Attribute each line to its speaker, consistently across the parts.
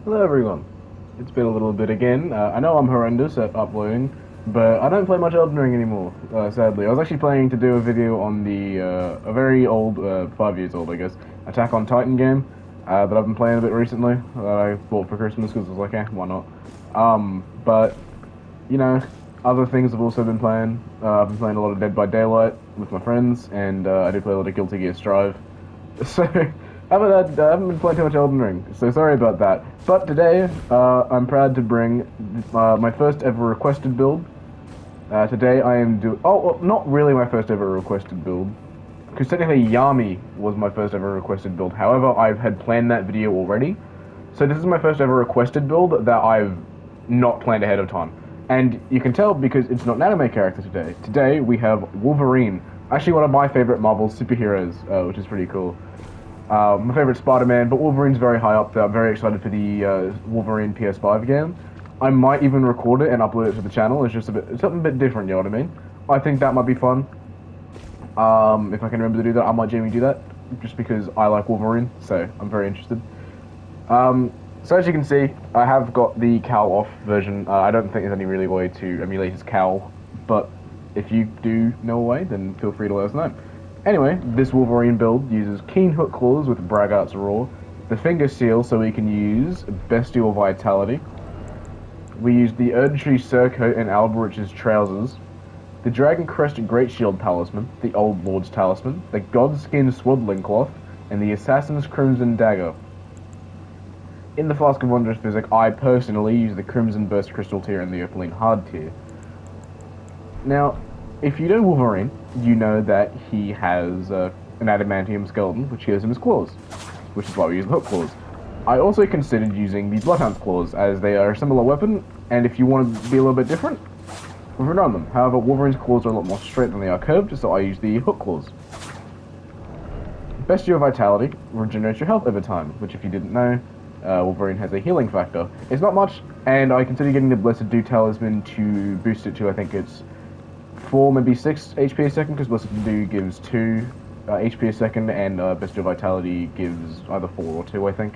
Speaker 1: Hello everyone. It's been a little bit again. I know I'm horrendous at uploading, but I don't play much Elden Ring anymore, sadly. I was actually planning to do a video on a very old, 5 years old, I guess, Attack on Titan game that I've been playing a bit recently, that I bought for Christmas because I was like, why not? But, you know, other things I've also been playing. I've been playing a lot of Dead by Daylight with my friends, and I do play a lot of Guilty Gear Strive. So I haven't been playing too much Elden Ring. So sorry about that. But today I'm proud to bring my first ever requested build. Today I am doing well, not really my first ever requested build, because technically Yami was my first ever requested build. However, I've had planned that video already. So this is my first ever requested build that I've not planned ahead of time. And you can tell because it's not an anime character today. Today we have Wolverine, actually one of my favorite Marvel superheroes, which is pretty cool. My favorite Spider-Man, but Wolverine's very high up there. I'm very excited for the Wolverine PS5 game. I might even record it and upload it to the channel. It's just it's something a bit different, you know what I mean? I think that might be fun. If I can remember to do that, I might genuinely do that, just because I like Wolverine, so I'm very interested. So as you can see, I have got the cowl off version. I don't think there's any really way to emulate his cowl, but if you do know a way, then feel free to let us know. Anyway, this Wolverine build uses keen hook claws with Braggart's Roar, the finger seal so we can use Bestial Vitality. We use the Erdtree Surcoat and Alberich's Trousers, the Dragon Crest Great Shield Talisman, the Old Lord's Talisman, the Godskin Swaddling Cloth, and the Assassin's Crimson Dagger. In the Flask of Wondrous Physic, I personally use the Crimson Burst Crystal tier and the Opaline Hard tier. Now, if you know Wolverine, you know that he has an adamantium skeleton, which gives him his claws, which is why we use the hook claws. I also considered using the Bloodhound's claws, as they are a similar weapon, and if you want to be a little bit different, we've run them. However, Wolverine's claws are a lot more straight than they are curved, so I use the hook claws. Bestial Vitality regenerates your health over time, which if you didn't know, Wolverine has a healing factor. It's not much, and I consider getting the Blessed Dew Talisman to boost it to, I think it's 4, maybe 6 HP a second, because Blessed Dew gives 2 HP a second, and Bestial Vitality gives either 4 or 2, I think.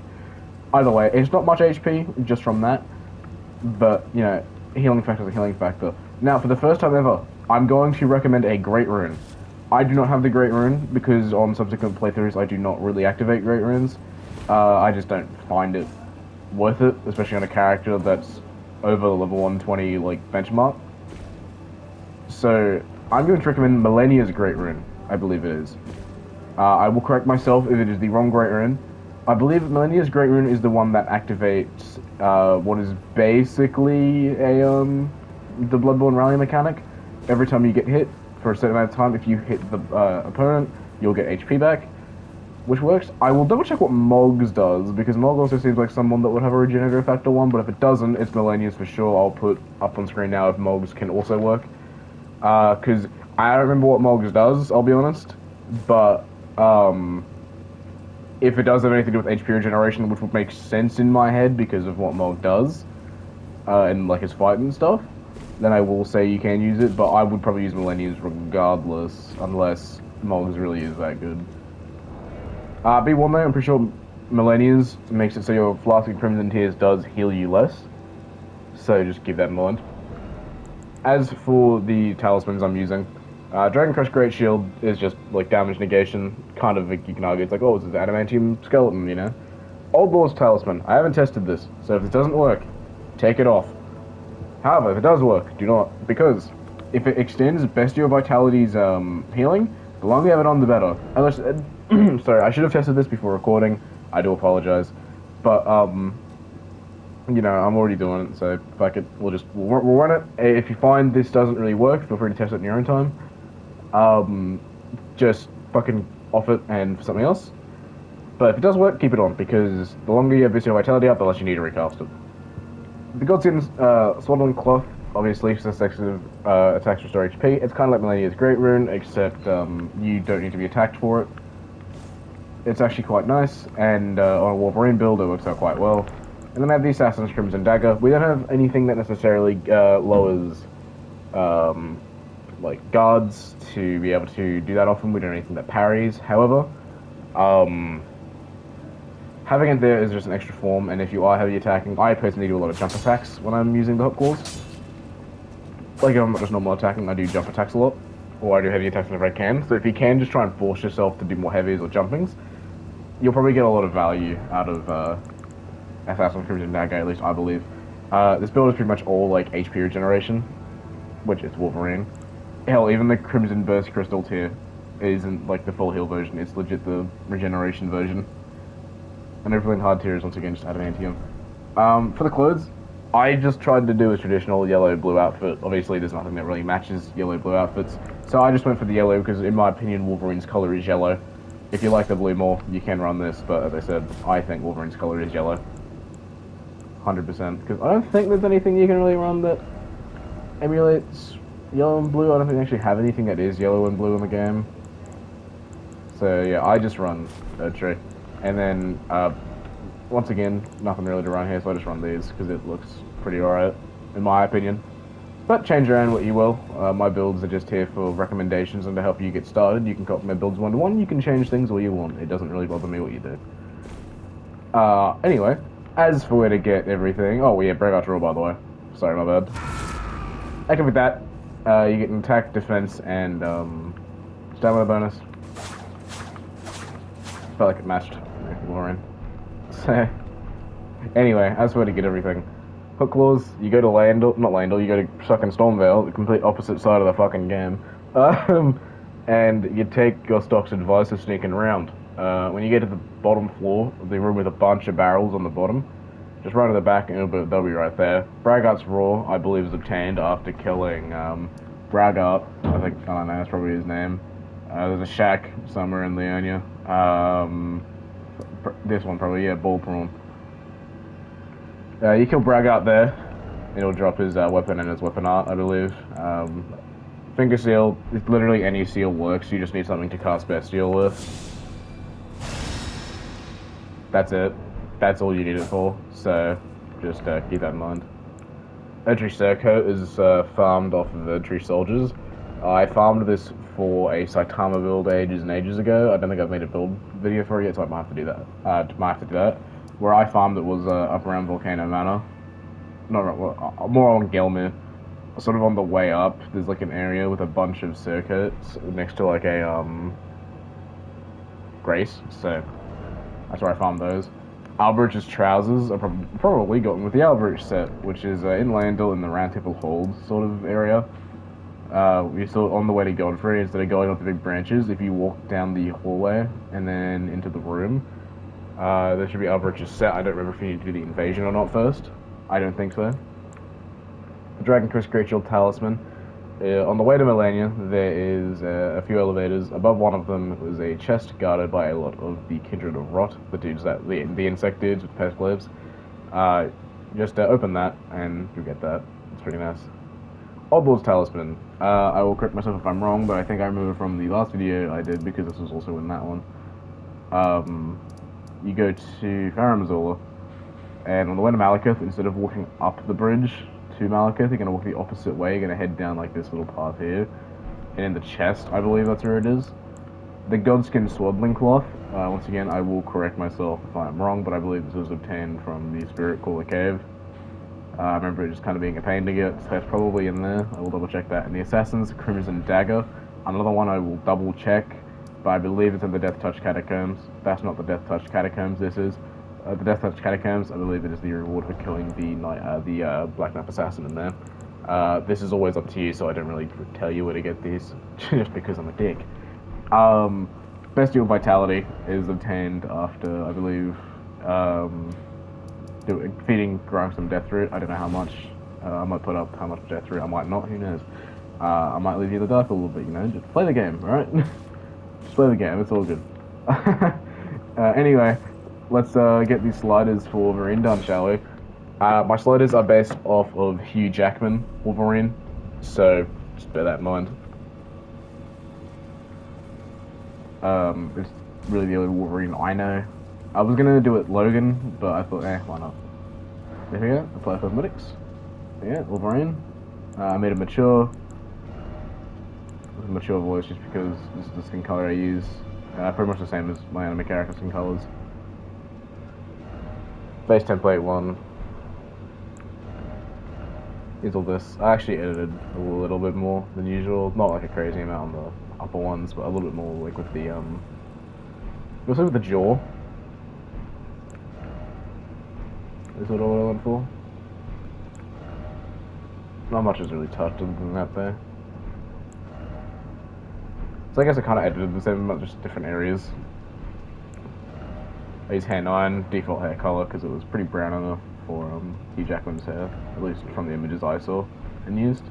Speaker 1: Either way, it's not much HP just from that, but, you know, healing factor is a healing factor. Now, for the first time ever, I'm going to recommend a Great Rune. I do not have the Great Rune, because on subsequent playthroughs I do not really activate Great Runes. I just don't find it worth it, especially on a character that's over the level 120 like benchmark. So I'm going to recommend Millennia's Great Rune. I believe it is. I will correct myself if it is the wrong Great Rune. I believe Millennia's Great Rune is the one that activates what is basically the Bloodborne rally mechanic. Every time you get hit for a certain amount of time, if you hit the opponent, you'll get HP back, which works. I will double check what Mog's does, because Mog also seems like someone that would have a regenerative factor one, but if it doesn't, it's Millennia's for sure. I'll put up on screen now if Mog's can also work. Because I don't remember what Mog's does, I'll be honest, but if it does have anything to do with HP regeneration, which would make sense in my head because of what Mog does, and like his fight and stuff, then I will say you can use it, but I would probably use Millennia's regardless, unless Mog's really is that good. Be one though, I'm pretty sure Millennia's makes it so your Flask of Crimson Tears does heal you less, so just keep that in mind. As for the talismans I'm using, Dragon Crush Great Shield is just like damage negation, kind of, you can argue, it's like, oh, it's an adamantium skeleton, you know? Old Lord's Talisman, I haven't tested this, so if it doesn't work, take it off. However, if it does work, do not, because if it extends Bestial Vitality's healing, the longer you have it on, the better. Unless, sorry, I should have tested this before recording, I do apologize, but you know, I'm already doing it, so fuck it. We'll run it. If you find this doesn't really work, feel free to test it in your own time. Just fucking off it and for something else. But if it does work, keep it on, because the longer you have Visceral Vitality up, the less you need to recast it. The Godskin Swaddling Cloth, obviously, for successive attacks restore HP. It's kind of like Millennia's Great Rune, except you don't need to be attacked for it. It's actually quite nice, and on a Wolverine build, it works out quite well. And then I have the Assassin's Crimson Dagger. We don't have anything that necessarily lowers like guards to be able to do that often. We don't have anything that parries. However, having it there is just an extra form, and if you are heavy attacking, I personally do a lot of jump attacks when I'm using the hook claws. Like if I'm not just normal attacking, I do jump attacks a lot, or I do heavy attacks whenever I can. So if you can just try and force yourself to do more heavies or jumpings, you'll probably get a lot of value out of Assassin's Crimson Dagger, at least I believe. This build is pretty much all like HP regeneration, which is Wolverine. Hell, even the Crimson Burst Crystal tier isn't like the full heal version, it's legit the regeneration version. And everything hard tier is once again just adamantium. For the clothes, I just tried to do a traditional yellow-blue outfit. Obviously, there's nothing that really matches yellow-blue outfits, so I just went for the yellow because, in my opinion, Wolverine's color is yellow. If you like the blue more, you can run this, but as I said, I think Wolverine's color is yellow. 100%, because I don't think there's anything you can really run that emulates yellow and blue. I don't think they actually have anything that is yellow and blue in the game. So yeah, I just run Erdtree. And then, once again, nothing really to run here, so I just run these, because it looks pretty alright, in my opinion. But change around what you will. My builds are just here for recommendations and to help you get started. You can copy my builds one-to-one, you can change things all you want. It doesn't really bother me what you do. Anyway, as for where to get everything... Oh, yeah, Braveheart's Roar, by the way. Sorry, my bad. Heck with that, you get an attack, defense, and stamina bonus. Felt like it matched Wolverine. So, anyway, as for where to get everything. Hook claws, you go to not Landor, you go to fucking Stormvale, the complete opposite side of the fucking game. And you take your stock's advice of sneaking around. When you get to the bottom floor of the room with a bunch of barrels on the bottom, just run to the back and they'll be right there. Braggart's Roar, I believe, is obtained after killing Braggart. I don't know, that's probably his name. There's a shack somewhere in Leonia. This one probably, yeah, Ball Prawn. You kill Braggart there, it'll drop his weapon and his weapon art, I believe. Finger Seal, literally any seal works, you just need something to cast Bestial with. That's it. That's all you need it for, so just keep that in mind. Erdtree Surcoat is farmed off of Erdtree Soldiers. I farmed this for a Saitama build ages and ages ago. I don't think I've made a build video for it yet, so I might have to do that. Where I farmed it was up around Volcano Manor. More on Gelmir. Sort of on the way up, there's like an area with a bunch of circuits next to like a Grace, so that's where I farmed those. Albridge's trousers are probably gotten with the Albridge set, which is in Landil in the Round Table Hold sort of area. You're still on the way to Godfrey. Instead of going up the big branches, if you walk down the hallway and then into the room, there should be Albridge's set. I don't remember if you need to do the invasion or not first. I don't think so. Dragon Quest Great Shield Talisman. On the way to Melania, there is a few elevators. Above one of them is a chest guarded by a lot of the Kindred of Rot, the insect dudes with pest glaives. Just open that, and you'll get that. It's pretty nice. Oddlord's Talisman. I will correct myself if I'm wrong, but I think I remember from the last video I did, because this was also in that one. You go to Farum Azula, and on the way to Malekith, instead of walking up the bridge to Malekith, you're going to walk the opposite way. You're going to head down like this little path here. And in the chest, I believe that's where it is. The Godskin Swaddling Cloth. Once again, I will correct myself if I'm wrong, but I believe this was obtained from the Spirit Cooler Cave. I remember it just kind of being a pain to get, so it's probably in there. I will double check that. And the Assassin's Crimson Dagger. Another one I will double check, but I believe it's in the Death Touch Catacombs. That's not the Death Touch Catacombs, this is. The Death Touch Catacombs, I believe it is the reward for killing the Black Knight Assassin in there. This is always up to you, so I don't really tell you where to get these, just because I'm a dick. Bestial Vitality is obtained after, I believe, feeding Grunk some Death Root. I don't know how much. I might put up how much Death Root, I might not, who knows. I might leave you in the dark a little bit, you know, just play the game, alright? Just play the game, it's all good. Anyway, let's get these sliders for Wolverine done, shall we? My sliders are based off of Hugh Jackman Wolverine, so just bear that in mind. It's really the only Wolverine I know. I was gonna do it Logan, but I thought, why not? There we go, apply cosmetics. Yeah, Wolverine. I made it mature. With a mature voice just because this is the skin color I use. Pretty much the same as my anime character skin colors. Base template 1. Here's all this. I actually edited a little bit more than usual. Not like a crazy amount on the upper ones, but a little bit more like with the also with the jaw. Is what I went for. Not much is really touched other than that there. So I guess I kind of edited the same amount, just different areas. I used hair 9, default hair color, because it was pretty brown enough for Hugh Jackman's hair, at least from the images I saw and used.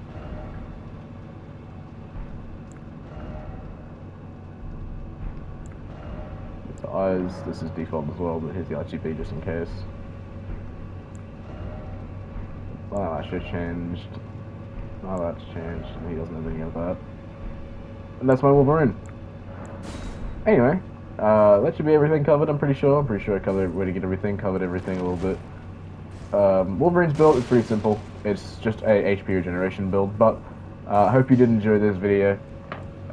Speaker 1: The eyes, this is default as well, but here's the RGB just in case. Oh, that should have changed. Oh, that's changed, and he doesn't have any of that. And that's my Wolverine. Anyway, that should be everything covered, I'm pretty sure. I'm pretty sure I covered where to get everything, covered everything a little bit. Wolverine's build is pretty simple. It's just a HP regeneration build, but I hope you did enjoy this video.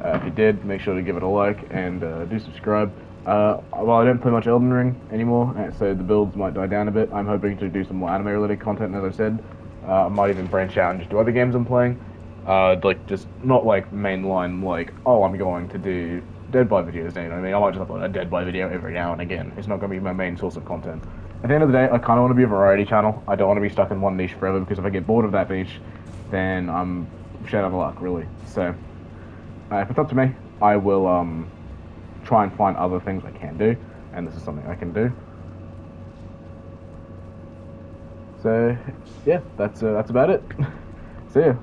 Speaker 1: If you did, make sure to give it a like and do subscribe. While I don't play much Elden Ring anymore, so the builds might die down a bit, I'm hoping to do some more anime-related content, as I said. I might even branch out and just do other games I'm playing. Like, just not like mainline, like, oh, I'm going to do Dead by videos, you know what I mean? I might just upload a Dead by video every now and again. It's not going to be my main source of content. At the end of the day, I kind of want to be a variety channel. I don't want to be stuck in one niche forever, because if I get bored of that niche, then I'm shit out of luck, really. So, if it's up to me, I will try and find other things I can do, and this is something I can do. So, yeah, that's about it. See ya.